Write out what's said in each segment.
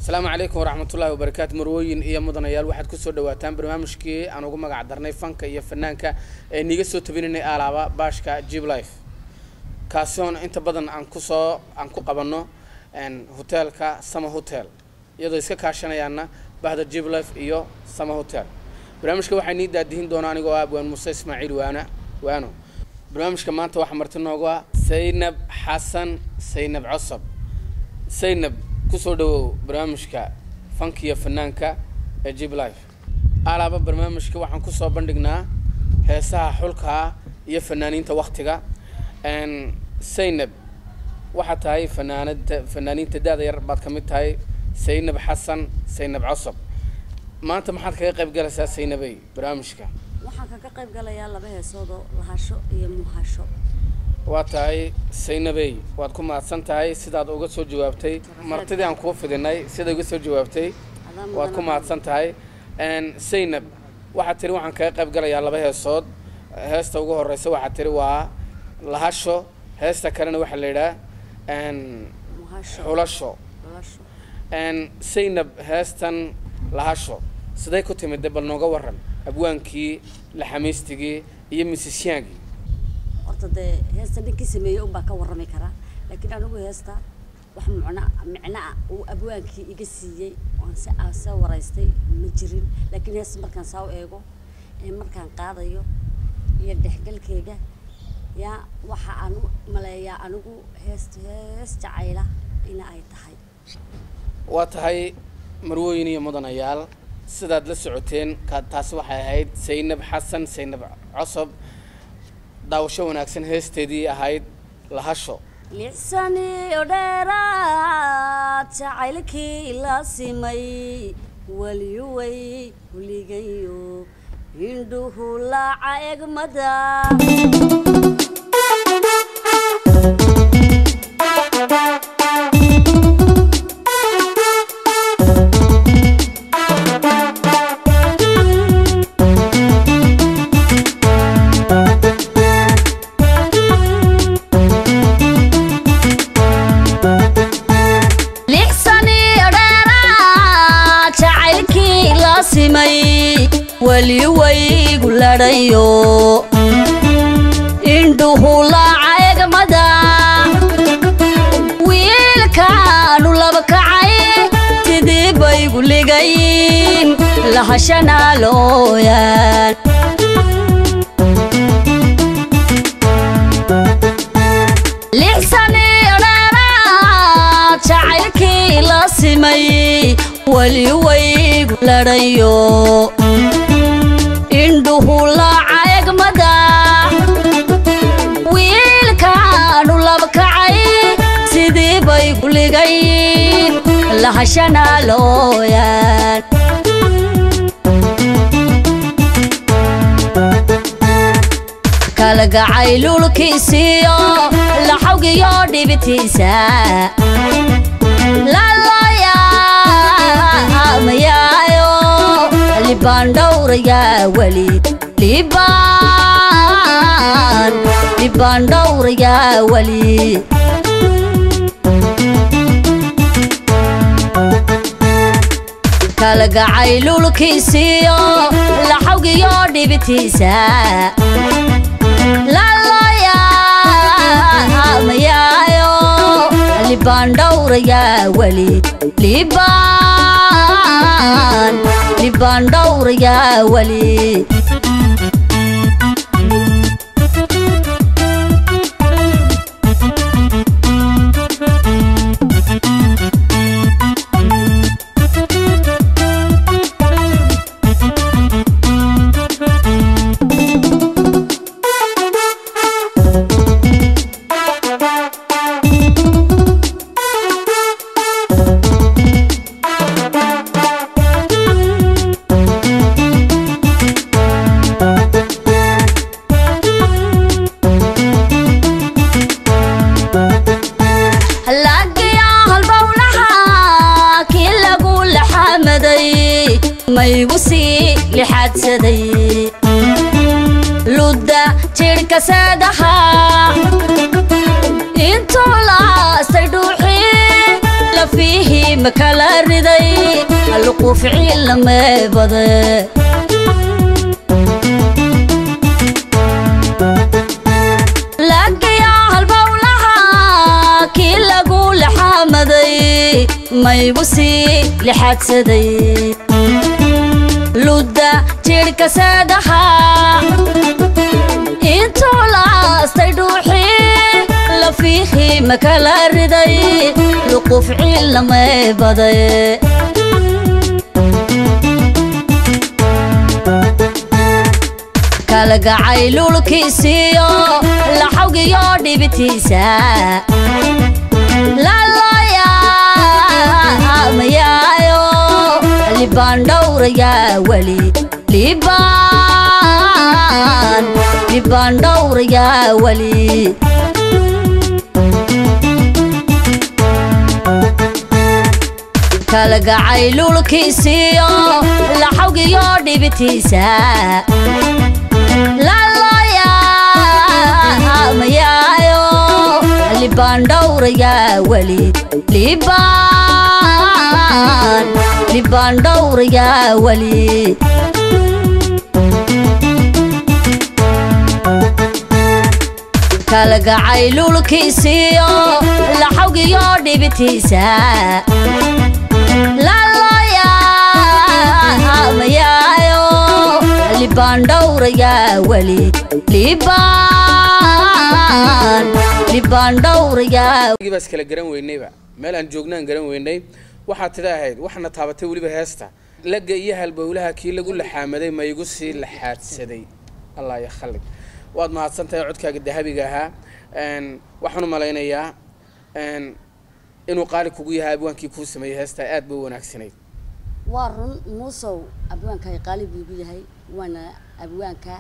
السلام عليكم ورحمة الله وبركاته. مروين إيا مدنيال واحد كسر دواتان برنامجكي أنا أقول مقعد درني فنك إيا فنانك نيجي سو تبيني ألعابا باشكا جيب لايف كاسون أنت بدن أنكسو أنكو قبنا أن هوتيل كا سما هوتيل يدو إسكا كاشنا يانا بعد جيب لايف إيو سما هوتيل برنامجكي واحد نيدا دهين دوناني قوا أبوان موسى إسماعيل وأنا برنامجكي ما أنت واحد مرتين قوا سينب حسن سينب عصب سينب كسر دو برنامجك فنكية فنانك جيب لايف على باب برنامجك وحن كسر بندقنا هسا حلقها يفنانين توقتها ان سينب واحد هاي فنانين تداد يربط كميت هاي سينب حسن سينب عصب ما انت محد كيقب جلسة سينبي برنامجك waxaan ka qayb galayaa laba heesoodo lahasho iyo muhasho واتاي سينبي واتكم معصنتاي سيداد uga soo jawaabtay martidii aan ku fidinay sida uga soo jawaabtay waadkum معصنتاي ان سينب waxa tiri waxaan ka qayb galayaa laba heesood heesta ugu horeysa waxa tiri waa lahasho heesta kalena waxa la yiraahdaa ان xulasho ان سينب heestan lahasho siday ku timid bal nooga waran abwaankii la xamiistigii iyo misisyaangi horta heesta ninkii sameeyay baa ka warrami kara laakiin anigu heesta wax macna uu abwaankii iga siiyay waan si aasa waraystay ma jirin laakiin heesta markaan saaw eego markaan qaadayo iyo dhexgalkeega ya waxa aan maleeyaa anigu heesta cayla in ay tahay waa tahay marwooyin iyo mudanayaal sidaad la socoteen ka taas waxay ahayd Saynab Xasan Saynab Cusub daawasho wanaagsan heesteedii ahayd lahasho lisani odera jacaylkii la simay waliyuway kuligayo indhuhu la caegmada وليوي قلريو إندوه لا عيقمدا ويلكانو لبكعي تديبا يقول لغاين لحشنا لويان لحساني رارا تعيكي لاسمي وليوي قلريو إندوه لا عيقمدا ويلكانو لبكعي تديبا يقول لغاين لحشنا لويان كالقعي لولكيسيو لحوقيو ديبتيسا لا لا يا ميايو لبان دور يا وليد لبان دور يا وليد كالقعي لولكيسيو لحوقيو ديبتيسا لا لا يا ميايو لبان دور يا وليد لبان دور يا وليد luda jirka sadaha intu la sayduuxi la fihi makala riday alqu ficil ma bada ما يبصي لحد سدي لودا تيرك سدها انتو لا استيدوحي لا فيه مكلا ردي لقوف عيل ما بدي كالقا عيلو الكيسيو لا حوقي يودي بتيسا لا ميايو لبان دور يا ولي لبان دور يا ولي كالقا عيلو الكيسيو لا حوقي يودي بتيسا لا يا ميايو لبان دور يا ولي لبان دور يا ولي كالقا عيلو الكيسيو لا حوقي يودي بتيسا لا يا ميايو لبان دور يا ولي لبان دور يا بس كلا جرام وينيبا مالان جوجنان جرام ويني waxaa tidaahayd waxna taabatay waliba heesta laga iyo halbowlaha kii lagu laxaamaday ma igu sii laxaadsaday allah ya khalid waad mahadsantahay codkaaga dahabiga ahaa waxaan u malaynayaa inuu qaali kugu yahay abwaankii kuu sameeyay heesta aad buu wanaagsanayd waa run muusow abwaanka qaali buu yahay wana abwaanka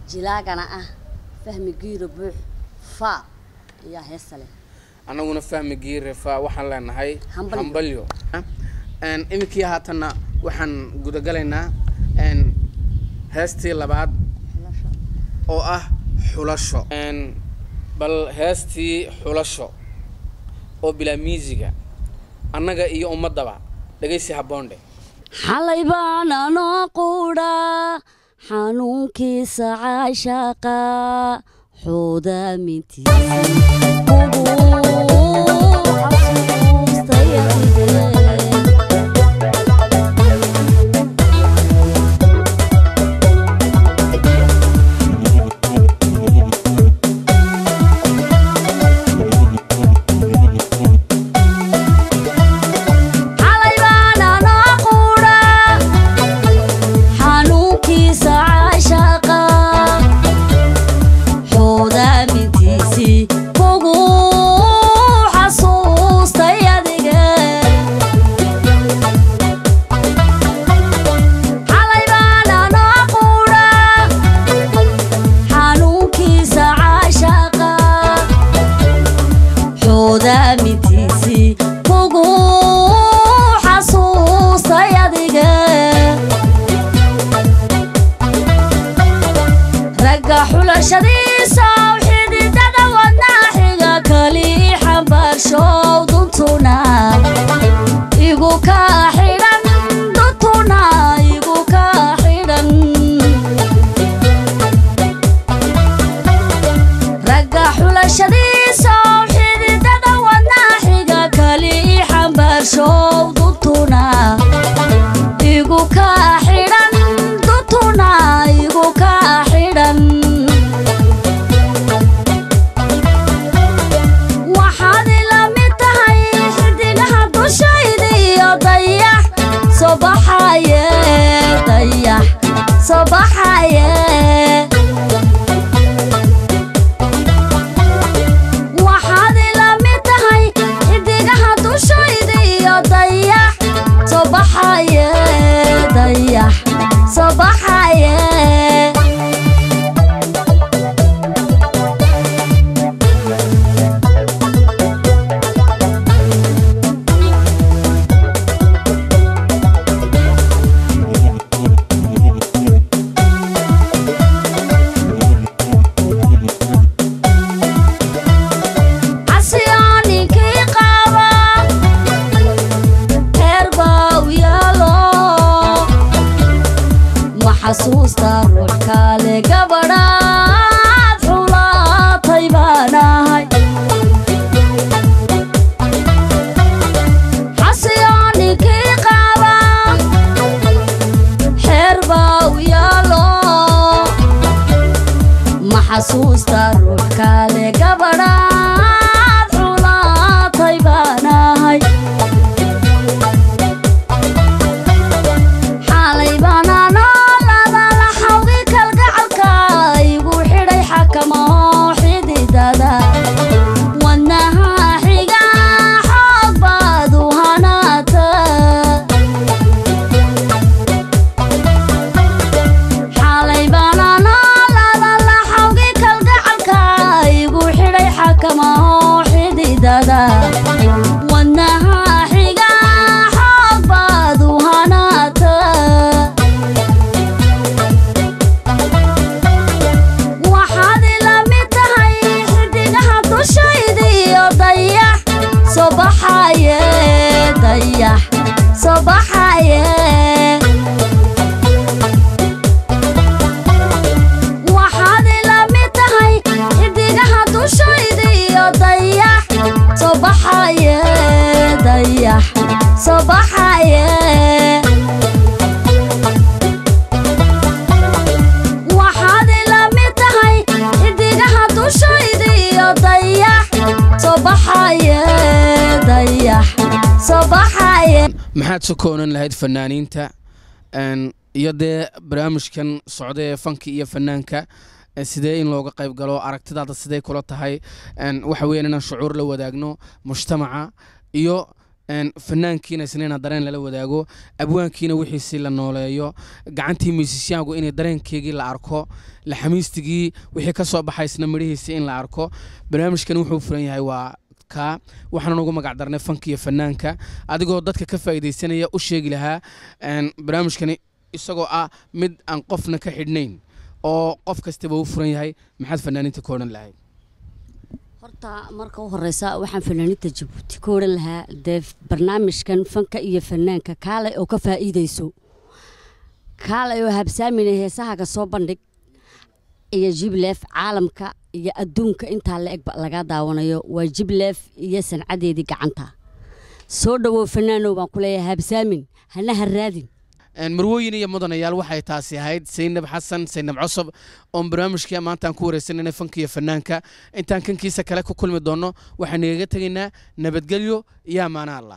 jilaagana ah fahmi giiro buux fa ya heesta leh anaguna fahmi giir fa waxaan leenahay hambalyo imikii haatana waxaan guda galaynaa heestii labaad oo ah xulasho bal heestii xulasho oo bila musiga annaga iyo ummadaba dhageysi haboonde xalay baan anoo quudha xanuunkiisa caashaqa xooda mintiisa waxaad ila mid tahay xidigaha dushayda iyo dayax xasuusta ruux kale gabadhaad xulaatay baanahay xalay baanana la xawdi kalgacalka igu xidhay xakamo xididada wadnaha xiga xoog baad u hanaata xalay baanana la xawdi kalgacalka igu xidhay xakamo xididada wadnaha xiga xoog baad u hanaata waxaad ila mid tahay xidigaha dushaydiyo dayax soo baxaye dayax soo baxaye waxaad ila mid tahay xidigaha dushaydiyo dayax soo baxaye dayax soo baxaye waxaad ila mid tahay xidigaha dushaydiyo dayax soo baxaye dayax soo baxaye maxaad soo koonan lahayd fanaaniinta iyo dee barnaamijkan socda ee fanka iyo fanaanka sidee in looga qayb galo aragtidaada sidee kula tahay waxa weeyaan inaan shucuur la wadaagno mujtamaca iyo fanaankiina isna dareen lala wadaago abwaankiina wixiisii la nooleeyo gacantii miisisyaanku inay dareenkeygii la arko la xamiistigii wixii ka soo baxaysna midhihiisii in la arko barnaamijkan wuxuu furan yahay waa waxaan ugu magac darnay fanka iyo fanaanka adigoo dadka ka faa'iideysanaya u sheegi lahaa barnaamijkani isagoo ah mid aan qofna ka xidhnayn oo qof kastaba u furan yahay maxaad fanaaniinta ka odhan lahayd horta marka u horeysa waxaan fanaaniinta Jabuuti ka odhan lahaa dee barnaamijkan fanka iyo fanaanka kaalay oo ka faa'iideyso kaalay oo habsaamina heesaha ka soo bandhig iyo Jiblef caalamka iyo adduunka inta la eg laga daawanayo waa Jiblef iyo sancadeedii gacanta soo dhawow fanaanow baan ku leeyahay habsaamin hana haraadin marwooyin iyo mudanayaal waxay taasi ahayd Saynab Xasan Saynab Cusub oo barnaamijka maanta aan ku wareysanay fanka iyo fanaanka intaan kankiisa kale ku kulmi doono waxaan inaga tageynaa nabadgelyo iyo amaana Allah